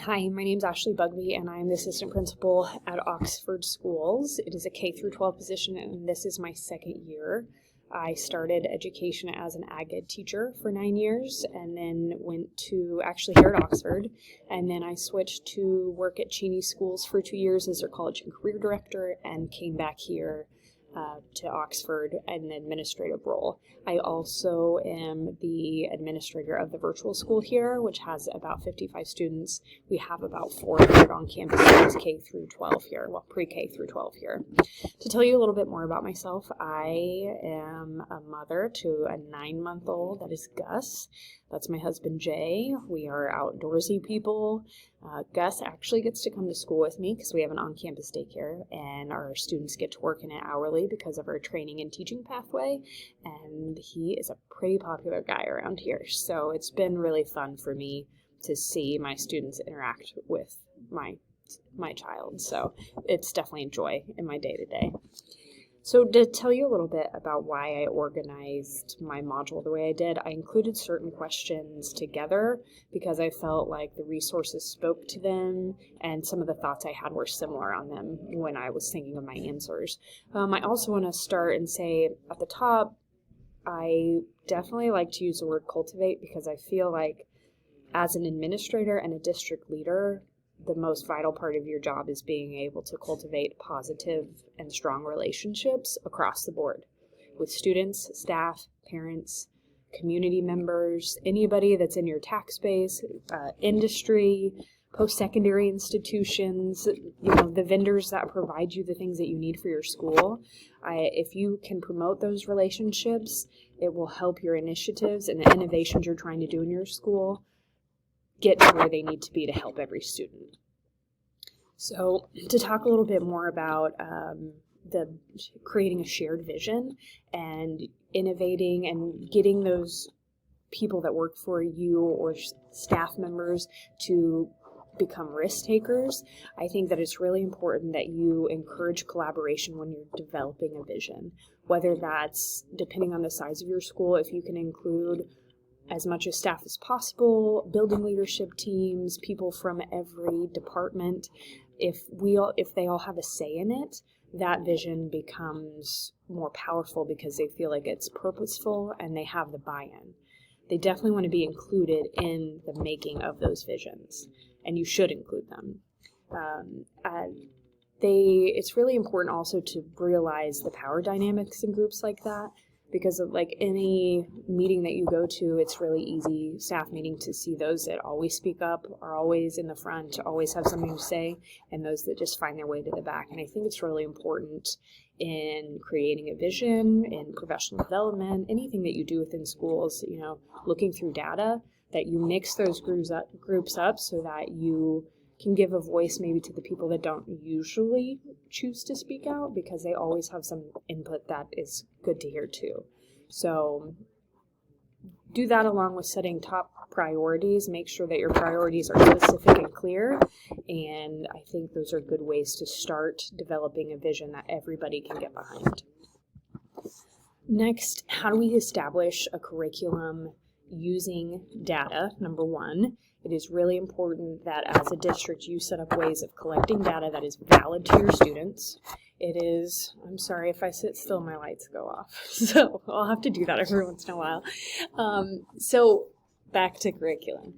Hi, my name is Ashley Bugby, and I'm the assistant principal at Oxford Schools. It is a K through 12 position, and this is my second year. I started education as an ag ed teacher for 9 years, and then went to actually here at Oxford, and then I switched to work at Cheney Schools for 2 years as their college and career director, and came back here to Oxford in an administrative role. I also am the administrator of the virtual school here, which has about 55 students. We have about 400 on campus, K through 12 here, well, pre-K through 12 here. To tell you a little bit more about myself, I am a mother to a 9-month-old, that is Gus. That's my husband, Jay. We are outdoorsy people. Gus actually gets to come to school with me because we have an on-campus daycare, and our students get to work in it hourly because of our training and teaching pathway, and he is a pretty popular guy around here. So it's been really fun for me to see my students interact with my child. So it's definitely a joy in my day-to-day. So to tell you a little bit about why I organized my module the way I did, I included certain questions together because I felt like the resources spoke to them and some of the thoughts I had were similar on them when I was thinking of my answers. I also want to start and say at the top, I definitely like to use the word cultivate because I feel like as an administrator and a district leader, the most vital part of your job is being able to cultivate positive and strong relationships across the board with students, staff, parents, community members, anybody that's in your tax base, industry, post-secondary institutions, the vendors that provide you the things that you need for your school. If you can promote those relationships, it will help your initiatives and the innovations you're trying to do in your school get to where they need to be to help every student. So to talk a little bit more about the creating a shared vision and innovating and getting those people that work for you or staff members to become risk takers, I think that it's really important that you encourage collaboration when you're developing a vision, whether that's depending on the size of your school, if you can include as much as staff as possible, building leadership teams, people from every department. If they all have a say in it, that vision becomes more powerful because they feel like it's purposeful and they have the buy-in. They definitely want to be included in the making of those visions, and you should include them. It's really important also to realize the power dynamics in groups like that, because like any meeting that you go to, it's really easy, staff meeting, to see those that always speak up, are always in the front, always have something to say, and those that just find their way to the back. And I think it's really important in creating a vision, in professional development, anything that you do within schools, looking through data, that you mix those groups up so that you can give a voice maybe to the people that don't usually choose to speak out, because they always have some input that is good to hear too. So do that along with setting top priorities. Make sure that your priorities are specific and clear, and I think those are good ways to start developing a vision that everybody can get behind. Next, how do we establish a curriculum using data? Number one, it is really important that as a district you set up ways of collecting data that is valid to your students. I'm sorry if I sit still, my lights go off. So I'll have to do that every once in a while. So back to curriculum.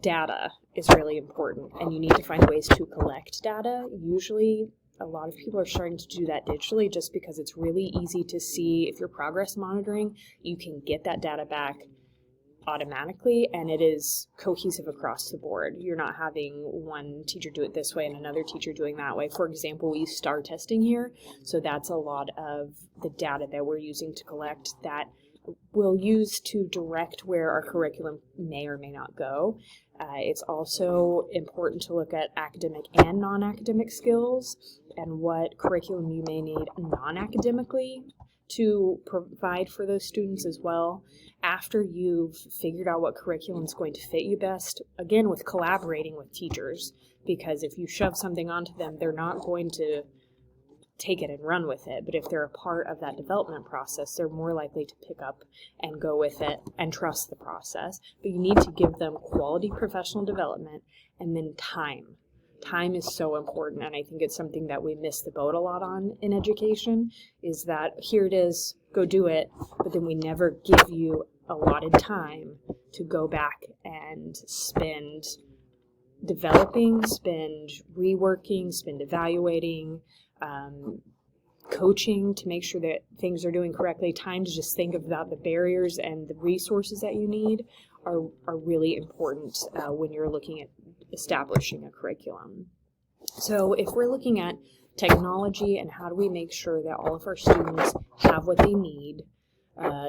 Data is really important, and you need to find ways to collect data. Usually a lot of people are starting to do that digitally just because it's really easy to see if you're progress monitoring. You can get that data back automatically, and it is cohesive across the board. You're not having one teacher do it this way and another teacher doing that way. For example, we use STAR testing here, so that's a lot of the data that we're using to collect that we'll use to direct where our curriculum may or may not go. It's also important to look at academic and non-academic skills and what curriculum you may need non-academically to provide for those students as well. After you've figured out what curriculum is going to fit you best, again with collaborating with teachers, because if you shove something onto them, they're not going to take it and run with it. But if they're a part of that development process, they're more likely to pick up and go with it and trust the process. But you need to give them quality professional development and then time. Time is so important, and I think it's something that we miss the boat a lot on in education, is that here it is, go do it, but then we never give you allotted time to go back and spend developing, spend reworking, spend evaluating, coaching to make sure that things are doing correctly. Time to just think about the barriers and the resources that you need are really important when you're looking at establishing a curriculum. So if we're looking at technology and how do we make sure that all of our students have what they need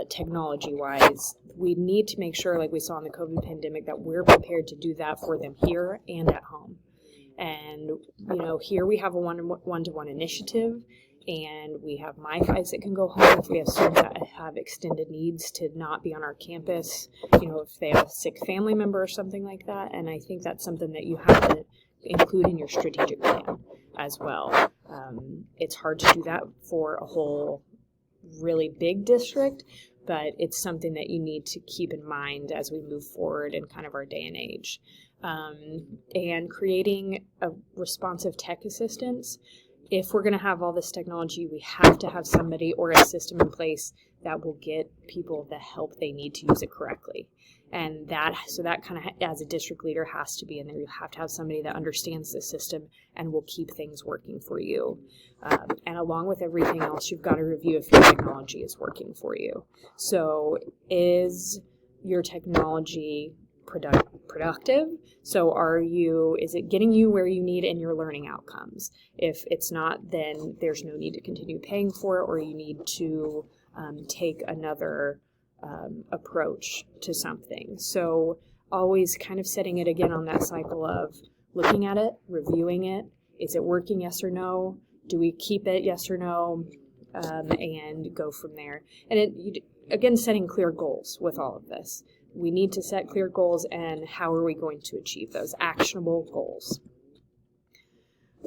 technology-wise, we need to make sure, like we saw in the COVID pandemic, that we're prepared to do that for them here and at home. And, here we have a one-to-one initiative, and we have MiFis that can go home if we have students that have extended needs to not be on our campus, if they have a sick family member or something like that. And I think that's something that you have to include in your strategic plan as well. It's hard to do that for a whole really big district, but it's something that you need to keep in mind as we move forward in kind of our day and age. And creating a responsive tech assistance. If we're going to have all this technology, we have to have somebody or a system in place that will get people the help they need to use it correctly. And that kind of, as a district leader, has to be in there. You have to have somebody that understands the system and will keep things working for you. And along with everything else, you've got to review if your technology is working for you. So is your technology productive? So is it getting you where you need in your learning outcomes? If it's not, then there's no need to continue paying for it, or you need to take another approach to something. So always kind of setting it again on that cycle of looking at it, reviewing it. Is it working? Yes or no? Do we keep it? Yes or no? And go from there. And again, setting clear goals with all of this. We need to set clear goals, and how are we going to achieve those actionable goals?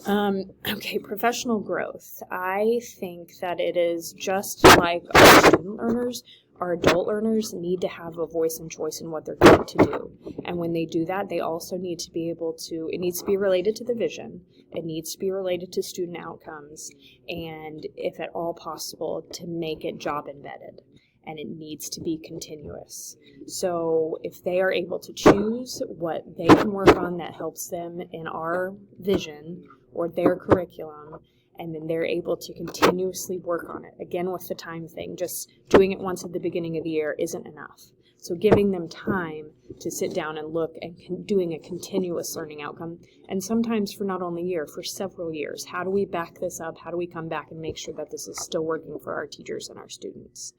Okay, professional growth. I think that it is just like our student learners, our adult learners need to have a voice and choice in what they're going to do. And when they do that, they also need to be able to, it needs to be related to the vision, it needs to be related to student outcomes, and if at all possible, to make it job embedded. And it needs to be continuous. So if they are able to choose what they can work on that helps them in our vision or their curriculum, and then they're able to continuously work on it. Again, with the time thing, just doing it once at the beginning of the year isn't enough. So giving them time to sit down and look and doing a continuous learning outcome, and sometimes for not only a year, for several years. How do we back this up? How do we come back and make sure that this is still working for our teachers and our students?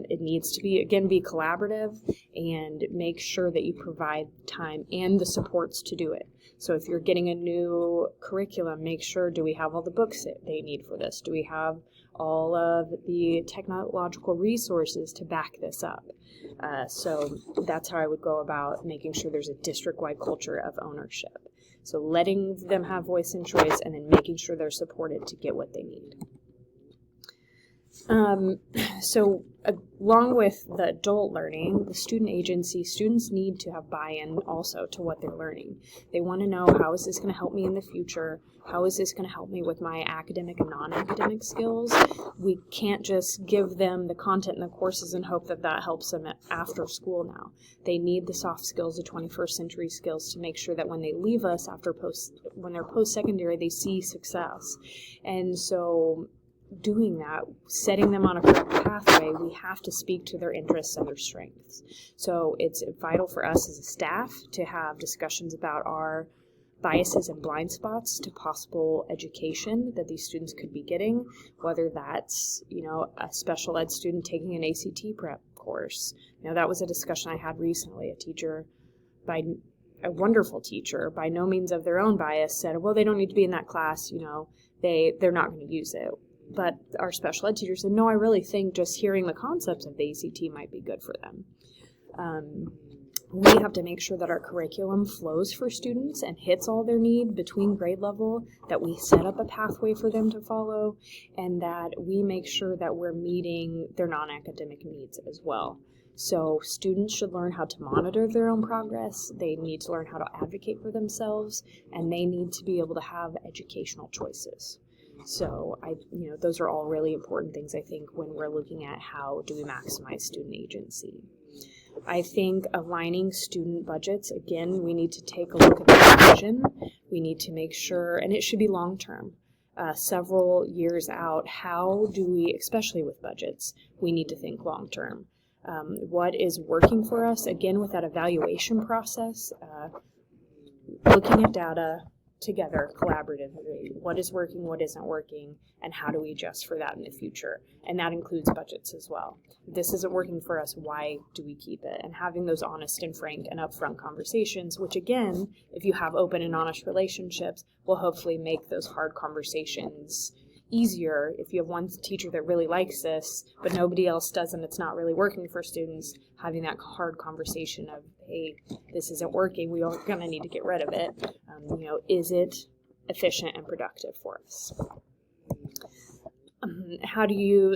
It needs to be collaborative, and make sure that you provide time and the supports to do it. So if you're getting a new curriculum, make sure, do we have all the books that they need for this? Do we have all of the technological resources to back this up? So that's how I would go about making sure there's a district-wide culture of ownership. So letting them have voice and choice, and then making sure they're supported to get what they need. So along with the adult learning, the student agency, students need to have buy-in also to what they're learning. They want to know, how is this going to help me in the future? How is this going to help me with my academic and non-academic skills? We can't just give them the content and the courses and hope that that helps them after school now. They need the soft skills, the 21st century skills, to make sure that when they leave us when they're post-secondary, they see success. And so doing that, setting them on a correct pathway, we have to speak to their interests and their strengths. So it's vital for us as a staff to have discussions about our biases and blind spots to possible education that these students could be getting, whether that's, a special ed student taking an ACT prep course. That was a discussion I had recently. A wonderful teacher, by no means of their own bias, said, well, they don't need to be in that class, they're not going to use it. But our special ed teacher said, no, I really think just hearing the concepts of the ACT might be good for them. We have to make sure that our curriculum flows for students and hits all their need between grade level, that we set up a pathway for them to follow, and that we make sure that we're meeting their non-academic needs as well. So students should learn how to monitor their own progress, they need to learn how to advocate for themselves, and they need to be able to have educational choices. So those are all really important things, I think, when we're looking at how do we maximize student agency. I think aligning student budgets, again, we need to take a look at the vision. We need to make sure, and it should be long-term, several years out, how do we, especially with budgets, we need to think long-term. What is working for us, again, with that evaluation process, looking at data together collaboratively, what is working, what isn't working, and how do we adjust for that in the future. And that includes budgets as well. If this isn't working for us, why do we keep it? And having those honest and frank and upfront conversations, which again, if you have open and honest relationships, will hopefully make those hard conversations easier. If you have one teacher that really likes this, but nobody else does, and it's not really working for students, having that hard conversation of, hey, this isn't working, we are going to need to get rid of it. Is it efficient and productive for us?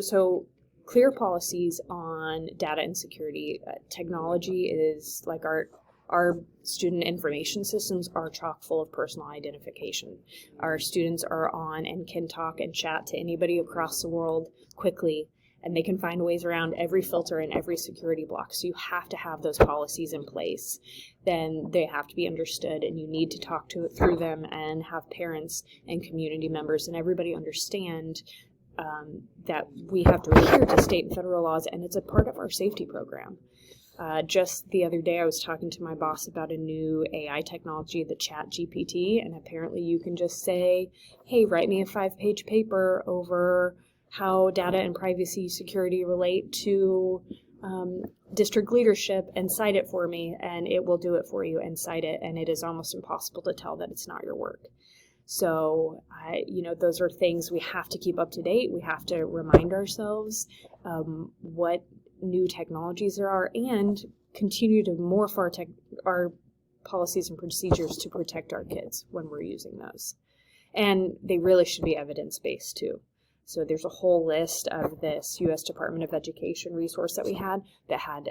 So clear policies on data and security. Technology is like our student information systems are chock full of personal identification. Our students are on and can talk and chat to anybody across the world quickly, and they can find ways around every filter and every security block. So you have to have those policies in place. Then they have to be understood, and you need to talk through them and have parents and community members and everybody understand that we have to adhere to state and federal laws, and it's a part of our safety program. Just the other day, I was talking to my boss about a new AI technology, the ChatGPT, and apparently you can just say, hey, write me a 5-page paper over how data and privacy security relate to district leadership and cite it for me, and it will do it for you and cite it, and it is almost impossible to tell that it's not your work. So, those are things we have to keep up to date. We have to remind ourselves what new technologies there are and continue to morph our policies and procedures to protect our kids when we're using those. And they really should be evidence-based too. So there's a whole list of this U.S. Department of Education resource that we had that had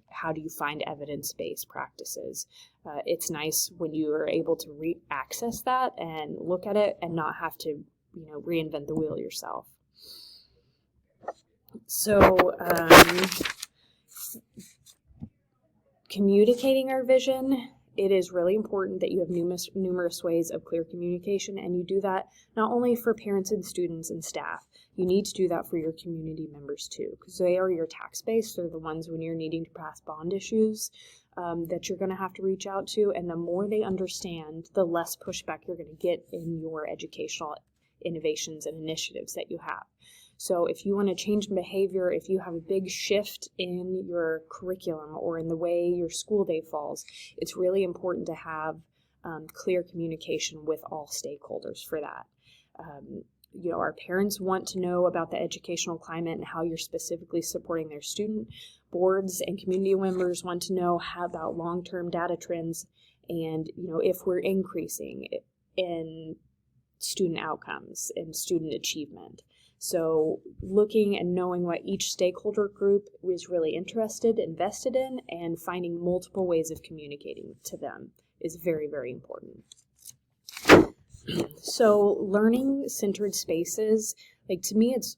how do you find evidence-based practices. It's nice when you are able to access that and look at it and not have to reinvent the wheel yourself. So communicating our vision, it is really important that you have numerous ways of clear communication, and you do that not only for parents and students and staff. You need to do that for your community members too, because they are your tax base. They're the ones when you're needing to pass bond issues that you're going to have to reach out to, and the more they understand, the less pushback you're going to get in your educational innovations and initiatives that you have. So if you want to change behavior, if you have a big shift in your curriculum or in the way your school day falls, it's really important to have clear communication with all stakeholders for that. Our parents want to know about the educational climate and how you're specifically supporting their student. Boards and community members want to know about long-term data trends and, if we're increasing in student outcomes and student achievement. So looking and knowing what each stakeholder group is really invested in, and finding multiple ways of communicating to them is very, very important. So learning-centered spaces, to me, it's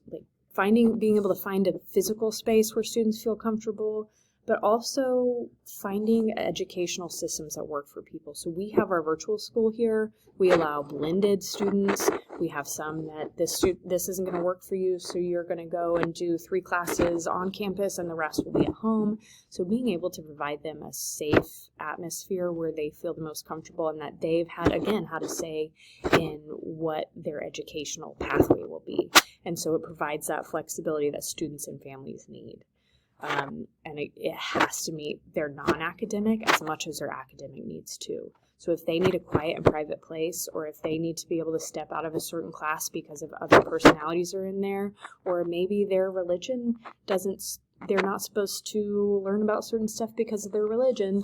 being able to find a physical space where students feel comfortable, but also finding educational systems that work for people. So we have our virtual school here. We allow blended students. We have some that this isn't going to work for you, so you're going to go and do 3 classes on campus and the rest will be at home. So being able to provide them a safe atmosphere where they feel the most comfortable and that they've had a say in what their educational pathway will be. And so it provides that flexibility that students and families need. And it has to meet their non-academic as much as their academic needs too. So if they need a quiet and private place, or if they need to be able to step out of a certain class because of other personalities are in there, or maybe their religion they're not supposed to learn about certain stuff because of their religion,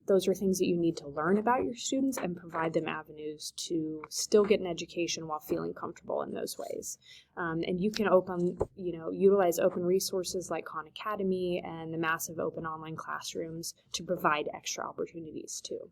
those are things that you need to learn about your students and provide them avenues to still get an education while feeling comfortable in those ways. And you can utilize open resources like Khan Academy and the massive open online classrooms to provide extra opportunities too.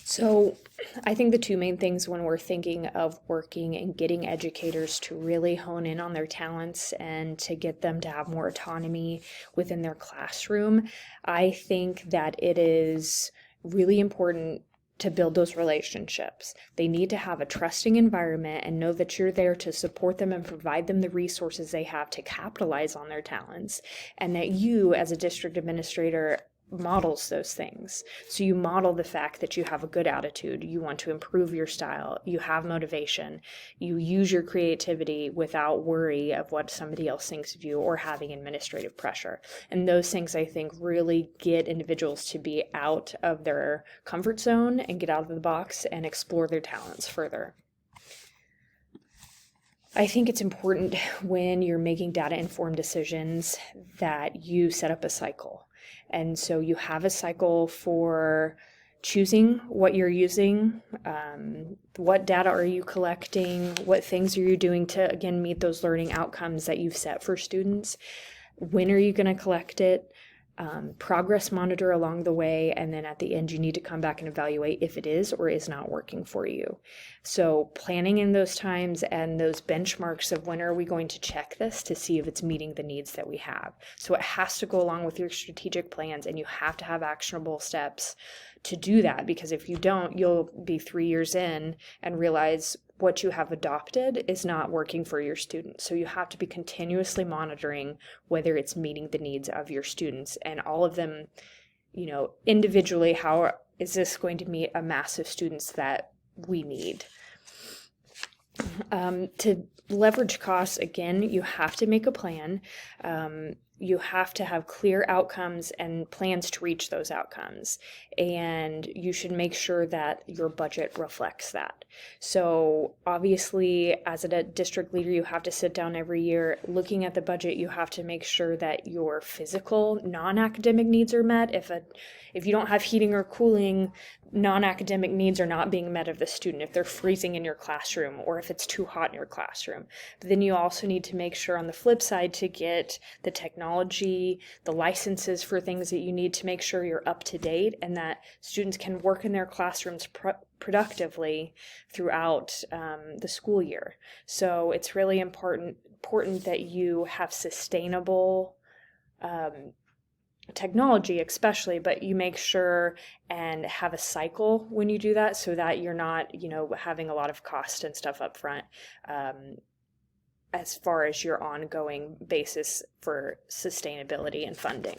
So I think the two main things when we're thinking of working and getting educators to really hone in on their talents and to get them to have more autonomy within their classroom, I think that it is really important to build those relationships. They need to have a trusting environment and know that you're there to support them and provide them the resources they have to capitalize on their talents, and that you as a district administrator models those things. So you model the fact that you have a good attitude, you want to improve your style, you have motivation, you use your creativity without worry of what somebody else thinks of you or having administrative pressure. And those things, I think, really get individuals to be out of their comfort zone and get out of the box and explore their talents further. I think it's important when you're making data-informed decisions that you set up a cycle. And so you have a cycle for choosing what you're using, what data are you collecting, what things are you doing to, again, meet those learning outcomes that you've set for students, when are you going to collect it, progress monitor along the way, and then at the end you need to come back and evaluate if it is or is not working for you. So planning in those times and those benchmarks of when are we going to check this to see if it's meeting the needs that we have. So it has to go along with your strategic plans, and you have to have actionable steps to do that, because if you don't, you'll be 3 years in and realize what you have adopted is not working for your students. So you have to be continuously monitoring whether it's meeting the needs of your students, and all of them, individually, how is this going to meet a mass of students that we need? To leverage costs, again, you have to make a plan. You have to have clear outcomes and plans to reach those outcomes. And you should make sure that your budget reflects that. So obviously, as a district leader, you have to sit down every year. Looking at the budget, you have to make sure that your physical, non-academic needs are met. If you don't have heating or cooling, non-academic needs are not being met of the student, if they're freezing in your classroom or if it's too hot in your classroom. But then you also need to make sure on the flip side to get the technology, the licenses for things that you need to make sure you're up to date and that students can work in their classrooms productively throughout the school year. So it's really important that you have sustainable technology especially, but you make sure and have a cycle when you do that so that you're not, having a lot of cost and stuff up front as far as your ongoing basis for sustainability and funding.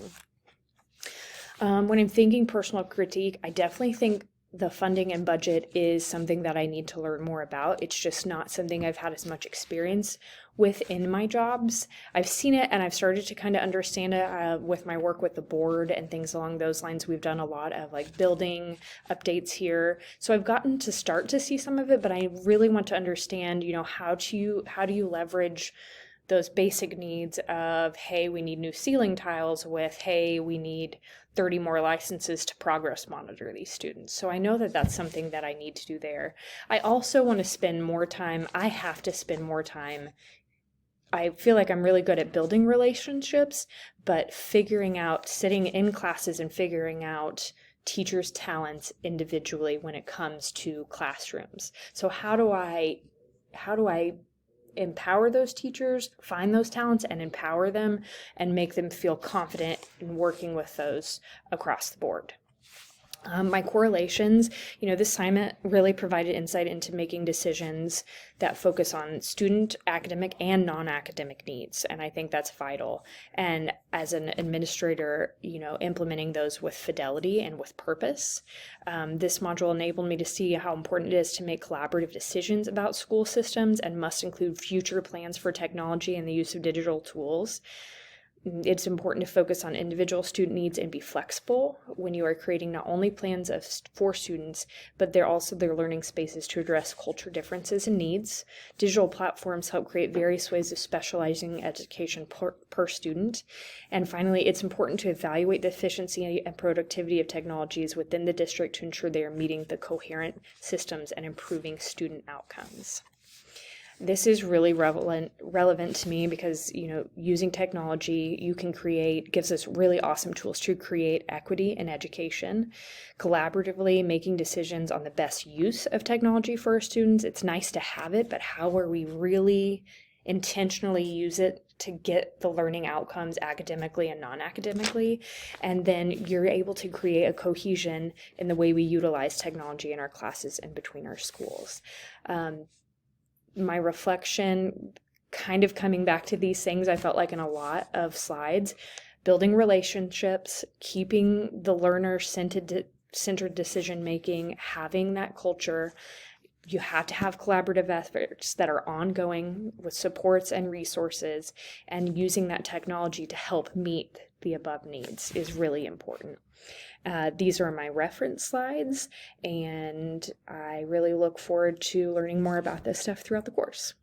When I'm thinking personal critique, I definitely think the funding and budget is something that I need to learn more about. It's just not something I've had as much experience with in my jobs. I've seen it and I've started to kind of understand it with my work with the board and things along those lines. We've done a lot of building updates here. So I've gotten to start to see some of it, but I really want to understand, how do you leverage those basic needs of, hey, we need new ceiling tiles with, hey, we need 30 more licenses to progress monitor these students. So I know that that's something that I need to do there. I also want to spend more time. I have to spend more time. I feel like I'm really good at building relationships, but sitting in classes and figuring out teachers' talents individually when it comes to classrooms. So how do I empower those teachers, find those talents and empower them and make them feel confident in working with those across the board? My correlations, this assignment really provided insight into making decisions that focus on student, academic, and non-academic needs. And I think that's vital. And as an administrator, implementing those with fidelity and with purpose. This module enabled me to see how important it is to make collaborative decisions about school systems and must include future plans for technology and the use of digital tools. It's important to focus on individual student needs and be flexible when you are creating not only plans for students, but they're also their learning spaces to address culture differences and needs. Digital platforms help create various ways of specializing education per student. And finally, it's important to evaluate the efficiency and productivity of technologies within the district to ensure they are meeting the coherent systems and improving student outcomes. This is really relevant to me because, using technology, gives us really awesome tools to create equity in education. Collaboratively making decisions on the best use of technology for our students. It's nice to have it, but how are we really intentionally use it to get the learning outcomes academically and non-academically? And then you're able to create a cohesion in the way we utilize technology in our classes and between our schools. My reflection, kind of coming back to these things, I felt like in a lot of slides, building relationships, keeping the learner-centered decision-making, having that culture. You have to have collaborative efforts that are ongoing with supports and resources, and using that technology to help meet the above needs is really important. These are my reference slides, and I really look forward to learning more about this stuff throughout the course.